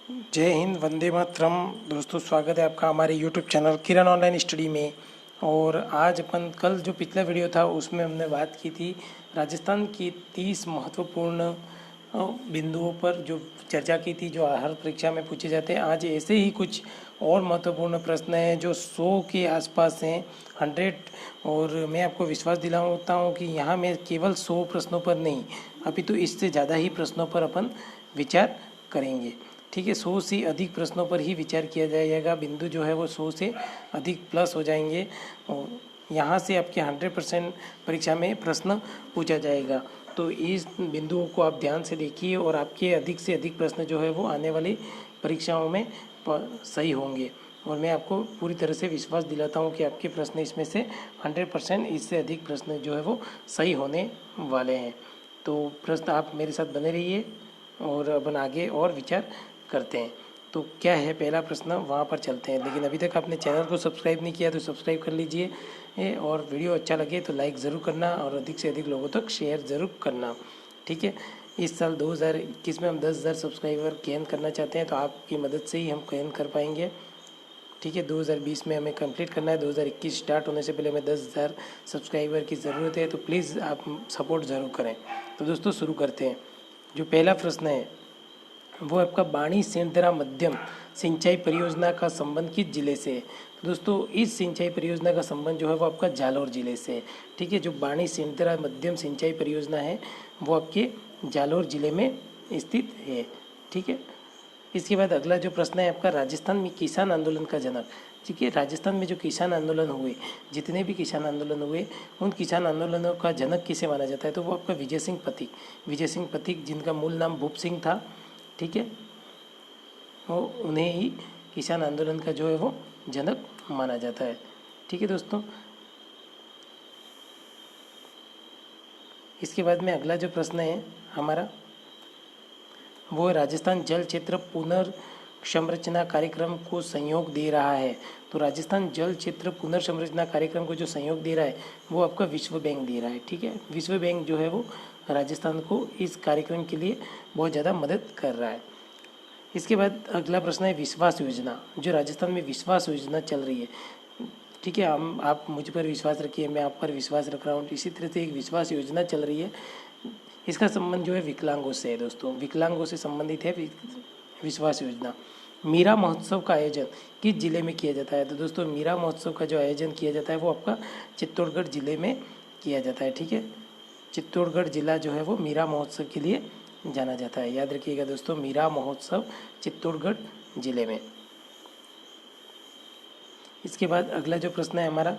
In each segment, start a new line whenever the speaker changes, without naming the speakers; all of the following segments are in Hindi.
जय हिंद, वंदे मातरम। दोस्तों, स्वागत है आपका हमारे यूट्यूब चैनल किरण ऑनलाइन स्टडी में। और आज अपन कल जो पिछला वीडियो था उसमें हमने बात की थी राजस्थान की 30 महत्वपूर्ण बिंदुओं पर जो चर्चा की थी, जो हर परीक्षा में पूछे जाते हैं। आज ऐसे ही कुछ और महत्वपूर्ण प्रश्न हैं जो 100 के आसपास हैं, 100। और मैं आपको विश्वास दिलाता हूँ कि यहाँ मैं केवल 100 प्रश्नों पर नहीं, अभी तो इससे ज़्यादा ही प्रश्नों पर अपन विचार करेंगे। ठीक है, 100 से अधिक प्रश्नों पर ही विचार किया जाएगा। बिंदु जो है वो 100 से अधिक प्लस हो जाएंगे और यहाँ से आपके 100% परीक्षा में प्रश्न पूछा जाएगा। तो इस बिंदुओं को आप ध्यान से देखिए और आपके अधिक से अधिक प्रश्न जो है वो आने वाली परीक्षाओं में सही होंगे। और मैं आपको पूरी तरह से विश्वास दिलाता हूँ कि आपके प्रश्न इसमें से 100%, इससे अधिक प्रश्न जो है वो सही होने वाले हैं। तो प्रश्न आप मेरे साथ बने रहिए और अपन आगे और विचार करते हैं। तो क्या है पहला प्रश्न, वहाँ पर चलते हैं। लेकिन अभी तक आपने चैनल को सब्सक्राइब नहीं किया तो सब्सक्राइब कर लीजिए और वीडियो अच्छा लगे तो लाइक ज़रूर करना और अधिक से अधिक लोगों तक शेयर ज़रूर करना। ठीक है, इस साल 2021 में हम 10,000 सब्सक्राइबर गेन करना चाहते हैं, तो आपकी मदद से ही हम गेन कर पाएंगे। ठीक है, 2020 में हमें कंप्लीट करना है। 2021 स्टार्ट होने से पहले हमें 10,000 सब्सक्राइबर की ज़रूरत है, तो प्लीज़ आप सपोर्ट ज़रूर करें। तो दोस्तों शुरू करते हैं। जो पहला प्रश्न है वो आपका बाणी सेंधरा मध्यम सिंचाई परियोजना का संबंध किस जिले से है। तो दोस्तों इस सिंचाई परियोजना का संबंध जो है वो आपका जालौर जिले से है। ठीक है, जो बाणी सेंधरा मध्यम सिंचाई परियोजना है वो आपके जालौर जिले में स्थित है। ठीक है, इसके बाद अगला जो प्रश्न है आपका, राजस्थान में किसान आंदोलन का जनक। ठीक है, राजस्थान में जो किसान आंदोलन हुए, जितने भी किसान आंदोलन हुए, उन किसान आंदोलनों का जनक किसे माना जाता है। तो वो आपका विजय सिंह पथिक। विजय सिंह पथिक, जिनका मूल नाम भूप सिंह था। ठीक है, वो उन्हें ही किसान आंदोलन का जो है वो जनक माना जाता है। ठीक है दोस्तों, इसके बाद में अगला जो प्रश्न है हमारा वो राजस्थान जल क्षेत्र पुनर्संरचना कार्यक्रम को सहयोग दे रहा है। तो राजस्थान जल क्षेत्र पुनर्संरचना कार्यक्रम को जो सहयोग दे रहा है वो आपका विश्व बैंक दे रहा है। ठीक है, विश्व बैंक जो है वो राजस्थान को इस कार्यक्रम के लिए बहुत ज़्यादा मदद कर रहा है। इसके बाद अगला प्रश्न है विश्वास योजना। जो राजस्थान में विश्वास योजना चल रही है, ठीक है, हम आप मुझ पर विश्वास रखिए, मैं आप पर विश्वास रख रहा हूँ। इसी तरह से एक विश्वास योजना चल रही है, इसका संबंध जो है विकलांगों से है। दोस्तों विकलांगों से संबंधित है विश्वास योजना। मीरा महोत्सव का आयोजन किस जिले में किया जाता है। तो दोस्तों मीरा महोत्सव का जो आयोजन किया जाता है वो आपका चित्तौड़गढ़ जिले में किया जाता है। ठीक है, चित्तौड़गढ़ जिला जो है वो मीरा महोत्सव के लिए जाना जाता है। याद रखिएगा दोस्तों, मीरा महोत्सव चित्तौड़गढ़ जिले में। इसके बाद अगला जो प्रश्न है हमारा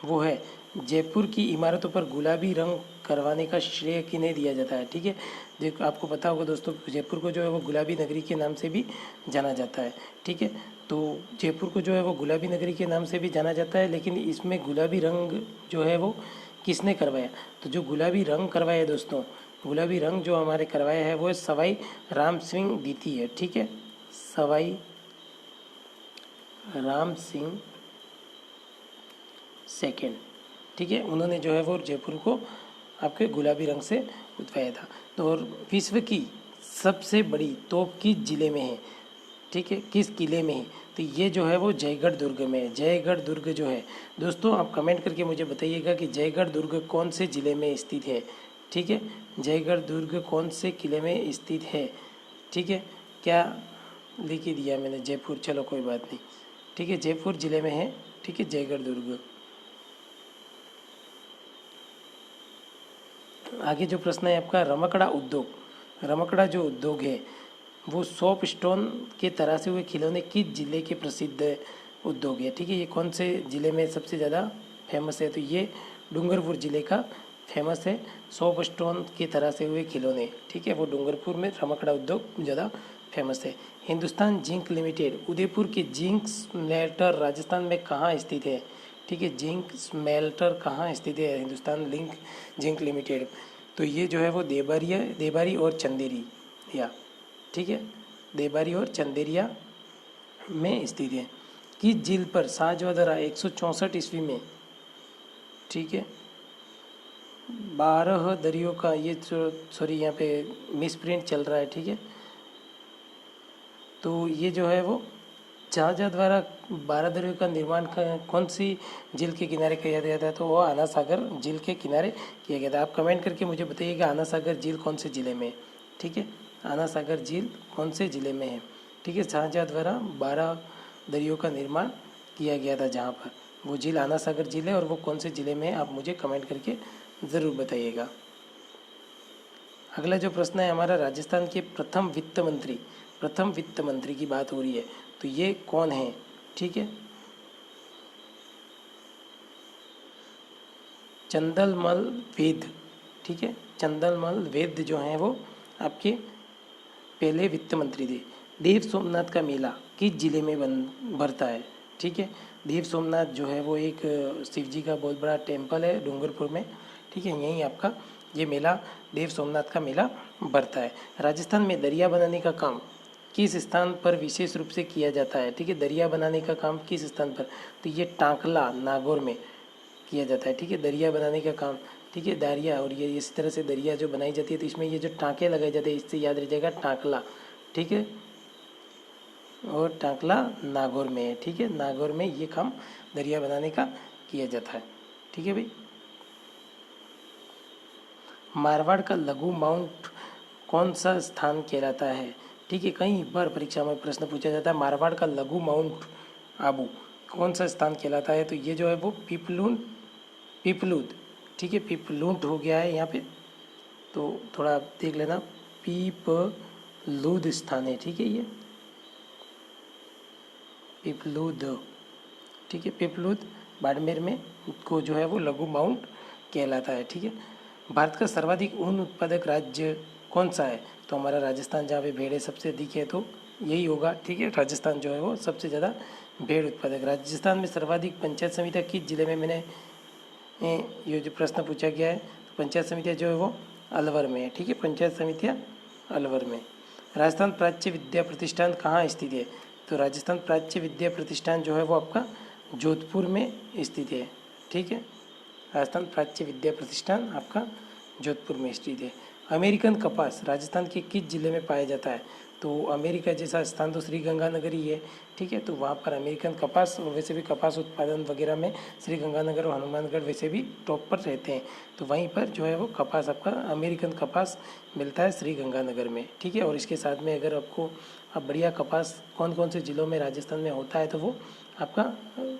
वो है जयपुर की इमारतों पर गुलाबी रंग करवाने का श्रेय किन्हें दिया जाता है। ठीक है, देखो आपको पता होगा दोस्तों, जयपुर को जो है वो गुलाबी नगरी के नाम से भी जाना जाता है। ठीक है, तो जयपुर को जो है वो गुलाबी नगरी के नाम से भी जाना जाता है, लेकिन इसमें गुलाबी रंग जो है वो किसने करवाया। तो जो गुलाबी रंग करवाया दोस्तों, गुलाबी रंग जो हमारे करवाया है वो सवाई राम सिंह द्वितीय है। ठीक है, सवाई राम सिंह सेकेंड। ठीक है, उन्होंने जो है वो जयपुर को आपके गुलाबी रंग से उतवाया था। तो और विश्व की सबसे बड़ी तोप किस जिले में है। ठीक है, किस किले में है। तो ये जो है वो जयगढ़ दुर्ग में है। जयगढ़ दुर्ग जो है दोस्तों, आप कमेंट करके मुझे बताइएगा कि जयगढ़ दुर्ग कौन से ज़िले में स्थित है। ठीक है, जयगढ़ दुर्ग कौन से किले में स्थित है। ठीक है, क्या लिख ही दिया मैंने जयपुर, चलो कोई बात नहीं। ठीक है, जयपुर ज़िले में है। ठीक है, जयगढ़ दुर्ग। आगे जो प्रश्न है आपका, रमकड़ा उद्योग। रमकड़ा जो उद्योग है वो सॉप स्टोन के तरासे हुए खिलौने किस जिले के प्रसिद्ध उद्योग है। ठीक है, ये कौन से ज़िले में सबसे ज़्यादा फेमस है। तो ये डूंगरपुर ज़िले का फेमस है, सॉप स्टोन के तरासे हुए खिलौने। ठीक है, वो डूंगरपुर में रमकड़ा उद्योग ज़्यादा फेमस है। हिंदुस्तान जिंक लिमिटेड उदयपुर के जिंक स्मेल्टर राजस्थान में कहाँ स्थित है। ठीक है, जिंक स्मेल्टर कहाँ स्थित है हिंदुस्तान जिंक लिमिटेड। तो ये जो है वो देबारी और चंदेरी या ठीक है, देबारी और चंदेरिया में स्थित है। किस झील पर शाहजहाँ 164 ईस्वी में, ठीक है, 12 दरियों का ये सॉरी यहाँ पे मिस प्रिंट चल रहा है। ठीक है, तो ये जो है वो जहाज़ द्वारा 12 दरियों का निर्माण कौन सी झील के किनारे किया गया था, तो वो आना सागर झील के किनारे किया गया था। आप कमेंट करके मुझे बताइएगा आना सागर झील कौन से ज़िले में है। ठीक है, आना सागर झील कौन से ज़िले में है। ठीक है, जहाज़ द्वारा 12 दरियों का निर्माण किया गया था जहाँ पर, वो झील आना सागर झील है और वो कौन से ज़िले में है, आप मुझे कमेंट करके ज़रूर बताइएगा। अगला जो प्रश्न है हमारा, राजस्थान के प्रथम वित्त मंत्री की बात हो रही है, तो ये कौन है। ठीक है, चंदलमल वेद। ठीक है, चंदलमल वेद जो हैं वो आपके पहले वित्त मंत्री थे। देव सोमनाथ का मेला किस जिले में भरता है। ठीक है, देव सोमनाथ जो है वो एक शिव जी का बहुत बड़ा टेम्पल है डूंगरपुर में। ठीक है, यहीं आपका ये मेला, देव सोमनाथ का मेला भरता है। राजस्थान में दरिया बनाने का काम किस स्थान पर विशेष रूप से किया जाता है। ठीक है, दरिया बनाने का काम किस स्थान पर, तो ये टांकला नागौर में किया जाता है। ठीक है, दरिया बनाने का काम। ठीक है, दरिया, और ये इस तरह से दरिया जो बनाई जाती है तो इसमें ये जो टाँके लगाए जाते हैं, इससे याद रह जाएगा टांकला। ठीक है, और टांकला नागौर में है। ठीक है, नागौर में ये काम दरिया बनाने का किया जाता है। ठीक है भाई, मारवाड़ का लघु माउंट कौन सा स्थान कहलाता है। ठीक है, कई बार परीक्षा में प्रश्न पूछा जाता है, मारवाड़ का लघु माउंट आबू कौन सा स्थान कहलाता है, तो ये जो है वो पीपलूद। ठीक है, पीपलूद हो गया है यहाँ पे, तो थोड़ा देख लेना, पीपलूद स्थान है। ठीक है, ये पीपलूद। ठीक है, पीपलूद बाड़मेर में को जो है वो लघु माउंट कहलाता है। ठीक है, भारत का सर्वाधिक ऊन उत्पादक राज्य कौन सा है, तो हमारा राजस्थान, जहाँ पे भेड़ें सबसे अधिक है तो यही होगा। ठीक है, राजस्थान जो है वो सबसे ज़्यादा भेड़ उत्पादक। राजस्थान में सर्वाधिक पंचायत समितियाँ किस जिले में, मैंने ये जो प्रश्न पूछा गया है, तो पंचायत समितियाँ जो है वो अलवर में है। ठीक है, पंचायत समितियाँ अलवर में। राजस्थान प्राच्य विद्या प्रतिष्ठान कहाँ स्थित है, तो राजस्थान प्राच्य विद्या प्रतिष्ठान जो है वो आपका जोधपुर में स्थित है। ठीक है, राजस्थान प्राच्य विद्या प्रतिष्ठान आपका जोधपुर में स्थित है। अमेरिकन कपास राजस्थान के किस जिले में पाया जाता है, तो अमेरिका जैसा स्थान तो श्रीगंगानगर ही है। ठीक है, तो वहाँ पर अमेरिकन कपास, और वैसे भी कपास उत्पादन वगैरह में श्रीगंगानगर और हनुमानगढ़ वैसे भी टॉप पर रहते हैं, तो वहीं पर जो है वो कपास आपका अमेरिकन कपास मिलता है श्रीगंगानगर में। ठीक है, और इसके साथ में अगर आपको अब बढ़िया कपास कौन कौन से ज़िलों में राजस्थान में होता है, तो वो आपका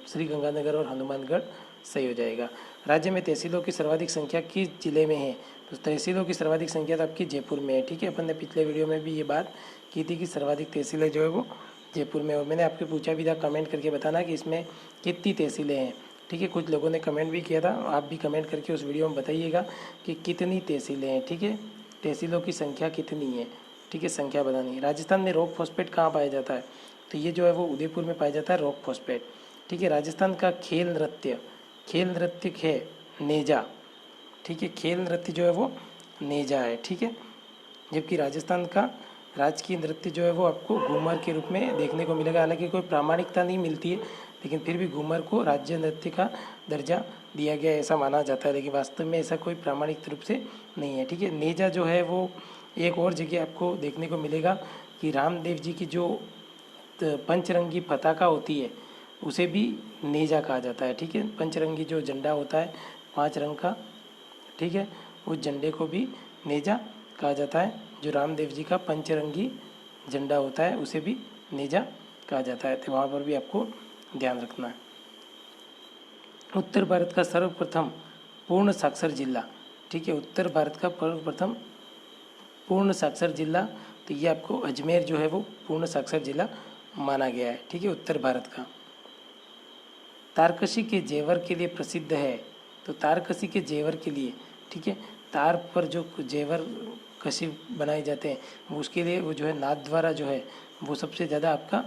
श्रीगंगानगर और हनुमानगढ़ सही हो जाएगा। राज्य में तहसीलों की सर्वाधिक संख्या किस जिले में है, तो तहसीलों की सर्वाधिक संख्या तो आपकी जयपुर में है। ठीक है, अपन ने पिछले वीडियो में भी ये बात की थी कि सर्वाधिक तहसीलें जो है वो जयपुर में, और मैंने आपको पूछा भी था कमेंट करके बताना कि इसमें कितनी तहसीलें हैं। ठीक है, कुछ लोगों ने कमेंट भी किया था, आप भी कमेंट करके उस वीडियो में बताइएगा कि कितनी तहसीलें हैं। ठीक है, तहसीलों की संख्या कितनी है। ठीक है, संख्या बतानी है। राजस्थान में रॉक फॉस्फेट कहाँ पाया जाता है, तो ये जो है वो उदयपुर में पाया जाता है रॉक फॉस्फेट। ठीक है, राजस्थान का खेल नृत्य है नेजा। ठीक है, खेल नृत्य जो है वो नेजा है। ठीक है, जबकि राजस्थान का राजकीय नृत्य जो है वो आपको घूमर के रूप में देखने को मिलेगा। हालांकि कोई प्रामाणिकता नहीं मिलती है, लेकिन फिर भी घूमर को राज्य नृत्य का दर्जा दिया गया ऐसा माना जाता है, लेकिन वास्तव में ऐसा कोई प्रामाणिक रूप से नहीं है। ठीक है, नेजा जो है वो एक और जगह आपको देखने को मिलेगा कि रामदेव जी की जो पंचरंगी पताका होती है उसे भी नेजा कहा जाता है। ठीक है, पंचरंगी जो झंडा होता है 5 रंग का, ठीक है, उस झंडे को भी नेजा कहा जाता है। जो रामदेव जी का पंचरंगी झंडा होता है उसे भी नेजा कहा जाता है, तो वहाँ पर भी आपको ध्यान रखना है। उत्तर भारत का सर्वप्रथम पूर्ण साक्षर जिला। ठीक है, उत्तर भारत का सर्वप्रथम पूर्ण साक्षर जिला, तो ये आपको अजमेर जो है वो पूर्ण साक्षर जिला माना गया है। ठीक है, उत्तर भारत का। तारकशी के जेवर के लिए प्रसिद्ध है, तो तारकशी के जेवर के लिए, ठीक है, तार पर जो जेवर कशी बनाए जाते हैं वो उसके लिए वो जो है नाथद्वारा जो है वो सबसे ज़्यादा आपका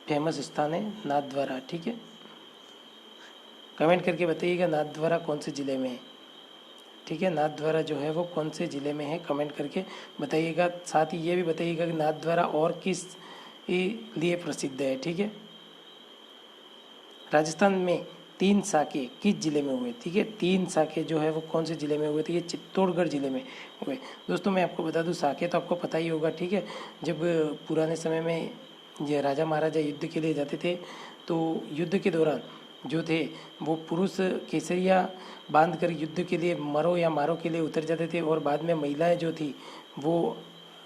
फेमस स्थान है, नाथद्वारा। ठीक है, कमेंट करके बताइएगा नाथद्वारा कौन से ज़िले में है। ठीक है, नाथद्वारा जो है वो कौन से ज़िले में है, कमेंट करके बताइएगा। साथ ही ये भी बताइएगा कि नाथद्वारा और किस लिए प्रसिद्ध है। ठीक है, राजस्थान में तीन साके किस जिले में हुए, ठीक है। तीन साके जो है वो कौन से जिले में हुए, तो ये चित्तौड़गढ़ जिले में हुए। दोस्तों मैं आपको बता दूं, साके तो आपको पता ही होगा, ठीक है। जब पुराने समय में ये राजा महाराजा युद्ध के लिए जाते थे तो युद्ध के दौरान जो थे वो पुरुष केसरिया बांध कर युद्ध के लिए मरो या मारो के लिए उतर जाते थे, और बाद में महिलाएं जो थी वो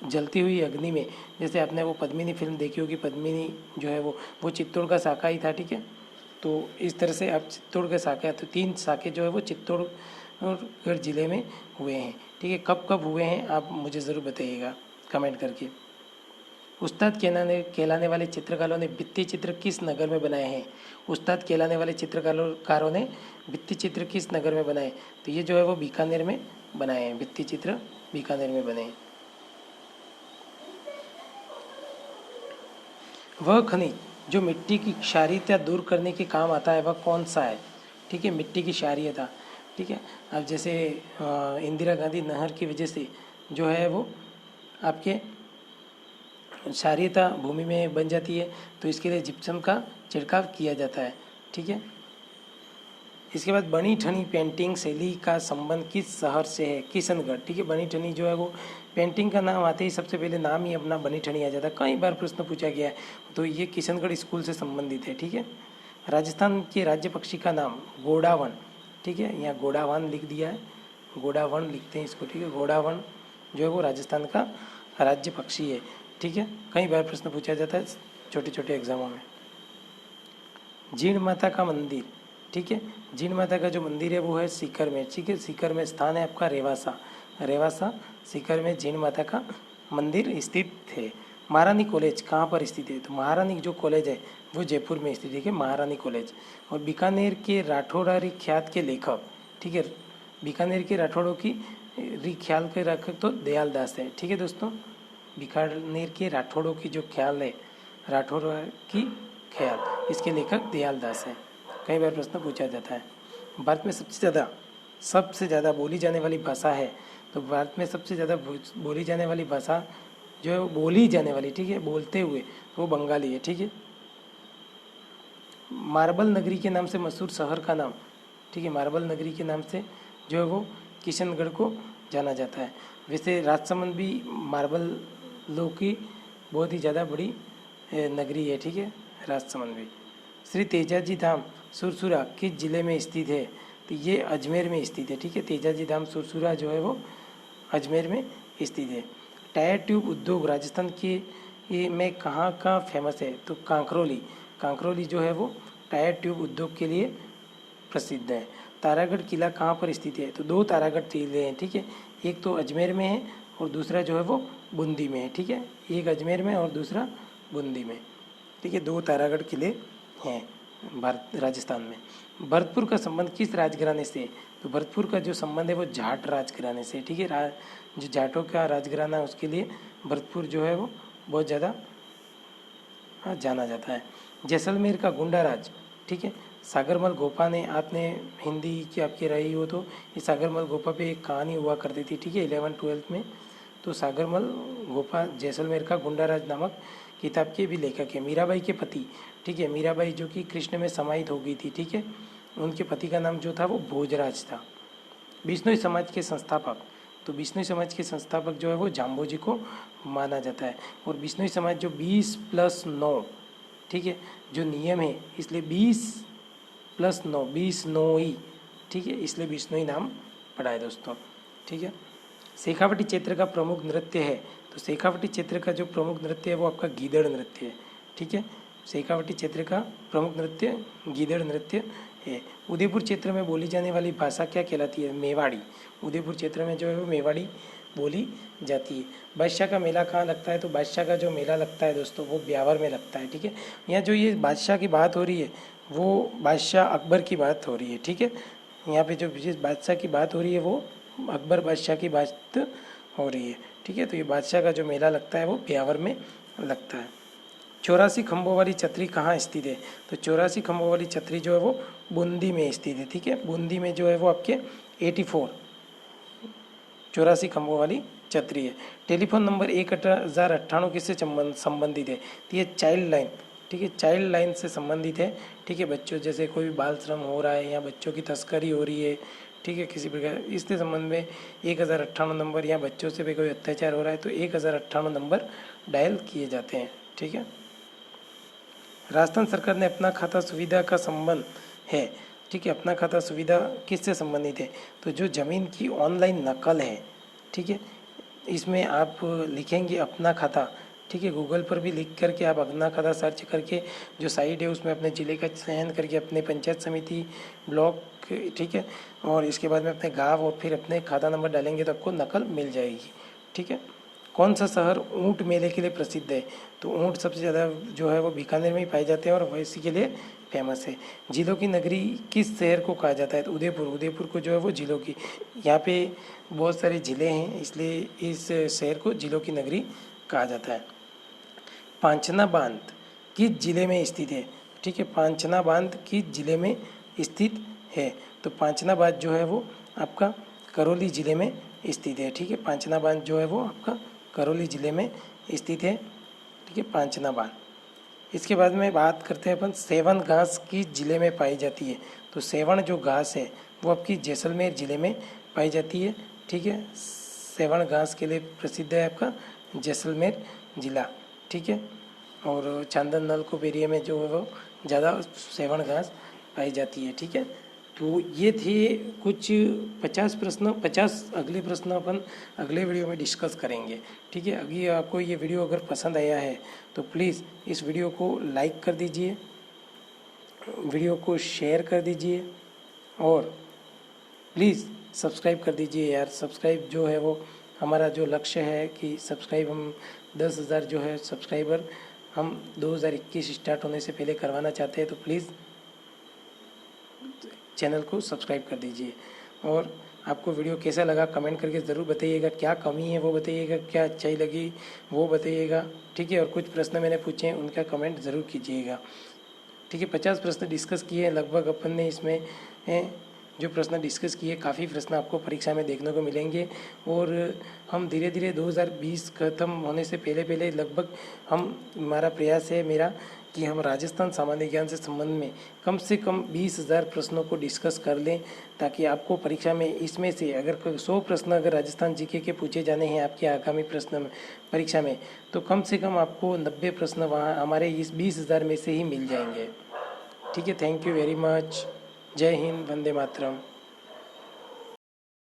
जलती हुई अग्नि में, जैसे आपने वो पद्मिनी फिल्म देखी होगी, पद्मिनी जो है वो चित्तौड़ का साका ही था, ठीक है। तो इस तरह से आप चित्तौड़ के साके, तो तीन साके जो है वो चित्तौड़गढ़ जिले में हुए हैं, ठीक है। कब कब हुए हैं आप मुझे ज़रूर बताइएगा कमेंट करके। उस्ताद कहलाने वाले चित्रकारों ने भित्ति चित्र किस नगर में बनाए हैं। उस्ताद कहलाने वाले चित्रकारों ने भित्ति चित्र किस नगर में बनाए, तो ये जो है वो बीकानेर में बनाए हैं, भित्ति चित्र बीकानेर में बने हैं। वह खनिज जो मिट्टी की क्षारीयता दूर करने के काम आता है वह कौन सा है, ठीक है। मिट्टी की क्षारीयता, ठीक है। अब जैसे इंदिरा गांधी नहर की वजह से जो है वो आपके क्षारीयता भूमि में बन जाती है, तो इसके लिए जिप्सम का छिड़काव किया जाता है, ठीक है। इसके बाद बनी ठनी पेंटिंग शैली का संबंध किस शहर से है, किशनगढ़, ठीक है। बनी ठनी जो है वो पेंटिंग का नाम आते ही सबसे पहले नाम ही अपना बनी ठनी आ जाता है, कई बार प्रश्न पूछा गया है, तो ये किशनगढ़ स्कूल से संबंधित है, ठीक है। राजस्थान के राज्य पक्षी का नाम गोडावन, ठीक है, यहाँ गोडावन लिख दिया है, गोडावन लिखते हैं इसको, ठीक है। गोडावन जो है वो राजस्थान का राज्य पक्षी है, ठीक है। कई बार प्रश्न पूछा जाता है छोटे छोटे एग्जामों में। जीण माता का मंदिर, ठीक है। जीण माता का जो मंदिर है वो है सीकर में, ठीक है। सीकर में स्थान है आपका रेवासा, रेवासा सीकर में जीण माता का मंदिर स्थित है। महारानी कॉलेज कहाँ पर स्थित है, तो महारानी जो कॉलेज है वो जयपुर में स्थित है, महारानी कॉलेज। और बीकानेर के राठौड़ारी ख्यात के लेखक, ठीक है, बीकानेर के राठौड़ों की ख्याल के लेखक तो दयाल दास है, ठीक है दोस्तों। बीकानेर के राठौड़ों की जो ख्याल है, राठौड़ की ख्याल, इसके लेखक दयाल दास है, कई बार प्रश्न पूछा जाता है। भारत में सबसे ज़्यादा बोली जाने वाली भाषा है, तो भारत में सबसे ज़्यादा बोली जाने वाली भाषा जो है वो बोली जाने वाली, ठीक है, बोलते हुए वो बंगाली है, ठीक है। मार्बल नगरी के नाम से मशहूर शहर का नाम, ठीक है, मार्बल नगरी के नाम से जो है वो किशनगढ़ को जाना जाता है। वैसे राजसमंद भी मार्बलों की बहुत ही ज़्यादा बड़ी नगरी है, ठीक है, राजसमंद भी। श्री तेजाजी धाम सुरसुरा किस जिले में स्थित है, तो ये अजमेर में स्थित है, ठीक है। तेजाजी धाम सुरसुरा जो है वो अजमेर में स्थित है। टायर ट्यूब उद्योग राजस्थान के में कहाँ का फेमस है, तो कांकरोली, कांकरोली जो है वो टायर ट्यूब उद्योग के लिए प्रसिद्ध है। तारागढ़ किला कहाँ पर स्थित है, तो दो तारागढ़ किले हैं, ठीक है। एक तो अजमेर में है और दूसरा जो है वो बूंदी में है, ठीक है। एक अजमेर में और दूसरा बूंदी में, ठीक है। दो तारागढ़ किले हैं राजस्थान में। भरतपुर का संबंध किस राजघराने से, तो भरतपुर का जो संबंध है वो जाट राजघराने से, ठीक है। जो जाटों का राजघराना है उसके लिए भरतपुर जो है वो बहुत ज़्यादा जाना जाता है। जैसलमेर का गुंडा राज, ठीक है, सागरमल गोपा ने, आपने हिंदी की आपकी रही हो तो ये सागरमल गोपा पे एक कहानी हुआ करती थी, ठीक है, 11वीं-12वीं में। तो सागरमल गोपा जैसलमेर का गुंडा राज नामक किताब के भी लेखक है। मीराबाई के पति, ठीक है, मीराबाई जो कि कृष्ण में समाहित हो गई थी, ठीक है, उनके पति का नाम जो था वो भोजराज था। बिश्नोई समाज के संस्थापक, तो बिश्नोई समाज के संस्थापक जो है वो जाम्बोजी को माना जाता है। और बिश्नोई समाज जो 20+9, ठीक है, जो नियम है, इसलिए 20+9 20 नोई, ठीक है, इसलिए बिश्नोई नाम पड़ा है दोस्तों, ठीक है। शेखावटी क्षेत्र का प्रमुख नृत्य है, तो शेखावटी क्षेत्र का जो प्रमुख नृत्य है वो आपका गीदड़ नृत्य है, ठीक है। शेखावटी क्षेत्र का प्रमुख नृत्य गीदड़ नृत्य है। उदयपुर क्षेत्र में बोली जाने वाली भाषा क्या कहलाती है, मेवाड़ी। उदयपुर क्षेत्र में जो है वो मेवाड़ी बोली जाती है। बादशाह का मेला कहाँ लगता है, तो बादशाह का जो मेला लगता है दोस्तों वो ब्यावर में लगता है, ठीक है। यहाँ जो ये बादशाह की बात हो रही है वो बादशाह अकबर की बात हो रही है, ठीक है। यहाँ पे जो विशेष बादशाह की बात हो रही है वो अकबर बादशाह की बात हो रही है, ठीक है। तो ये बादशाह का जो मेला लगता है वो ब्यावर में लगता है। 84 खंभों वाली छतरी कहाँ स्थित है, तो 84 खंभों वाली छतरी जो है वो बूंदी में स्थित है, ठीक है। बूंदी में जो है वो आपके 84 खंभों वाली छतरी है। टेलीफोन नंबर 1098 किससे संबंधित है, तो ये चाइल्ड लाइन, ठीक है, चाइल्ड लाइन से संबंधित है। ठीक है, बच्चों जैसे कोई भी बाल श्रम हो रहा है या बच्चों की तस्करी हो रही है, ठीक है, किसी प्रकार इसके संबंध में 1098 नंबर, या बच्चों से भी कोई अत्याचार हो रहा है तो 1098 नंबर डायल किए जाते हैं। ठीक है, राजस्थान सरकार ने अपना खाता सुविधा का संबंध है। ठीक है, अपना खाता सुविधा किससे संबंधित है? तो जो ज़मीन की ऑनलाइन नकल है, ठीक है, इसमें आप लिखेंगे अपना खाता, ठीक है, गूगल पर भी लिख करके आप अपना खाता सर्च करके जो साइट है उसमें अपने ज़िले का चयन करके अपने पंचायत समिति, ब्लॉक, ठीक है, और इसके बाद में अपने गांव और फिर अपने खाता नंबर डालेंगे तो आपको नकल मिल जाएगी। ठीक है, कौन सा शहर ऊँट मेले के लिए प्रसिद्ध है? तो ऊँट सबसे ज़्यादा जो है वो बीकानेर में ही पाए जाते हैं और इसी के लिए फेमस है। जिलों की नगरी किस शहर को कहा जाता है? तो उदयपुर, उदयपुर को जो है वो जिलों की, यहाँ पे बहुत सारे ज़िले हैं इसलिए इस शहर को जिलों की नगरी कहा जाता है। पांचना बांध किस जिले में स्थित है? ठीक है, पांचना बांध किस जिले में स्थित है? तो पांचना बांध जो है वो आपका करौली जिले में स्थित है। ठीक है, पांचना बांध जो है वो आपका करौली जिले में स्थित है। ठीक है, पांचना बांध। इसके बाद में बात करते हैं अपन सेवन घास किस जिले में पाई जाती है? तो सेवन जो घास है वो आपकी जैसलमेर जिले में पाई जाती है। ठीक है, सेवन घास के लिए प्रसिद्ध है आपका जैसलमेर जिला। ठीक है, और चांदन नलकूप एरिया में जो है वो ज़्यादा सेवन घास पाई जाती है। ठीक है, तो ये थे कुछ 50 प्रश्न, 50 अगले प्रश्न अपन अगले वीडियो में डिस्कस करेंगे। ठीक है, अभी आपको ये वीडियो अगर पसंद आया है तो प्लीज़ इस वीडियो को लाइक कर दीजिए, वीडियो को शेयर कर दीजिए और प्लीज़ सब्सक्राइब कर दीजिए यार। सब्सक्राइब जो है वो हमारा जो लक्ष्य है कि सब्सक्राइब हम 10,000 जो है सब्सक्राइबर हम 2021 स्टार्ट होने से पहले करवाना चाहते हैं, तो प्लीज़ चैनल को सब्सक्राइब कर दीजिए। और आपको वीडियो कैसा लगा कमेंट करके ज़रूर बताइएगा, क्या कमी है वो बताइएगा, क्या अच्छाई लगी वो बताइएगा। ठीक है, और कुछ प्रश्न मैंने पूछे हैं उनका कमेंट ज़रूर कीजिएगा। ठीक है, 50 प्रश्न डिस्कस किए लगभग अपन ने इसमें जो प्रश्न डिस्कस किए, काफ़ी प्रश्न आपको परीक्षा में देखने को मिलेंगे और हम धीरे धीरे 2020 खत्म होने से पहले पहले लगभग हमारा प्रयास है मेरा कि हम राजस्थान सामान्य ज्ञान से संबंध में कम से कम 20,000 प्रश्नों को डिस्कस कर लें, ताकि आपको परीक्षा में इसमें से अगर 100 प्रश्न अगर राजस्थान जीके के पूछे जाने हैं आपके आगामी प्रश्न में परीक्षा में, तो कम से कम आपको 90 प्रश्न वहाँ हमारे इस 20,000 में से ही मिल जाएंगे। ठीक है, थैंक यू वेरी मच। जय हिंद, वंदे मातरम।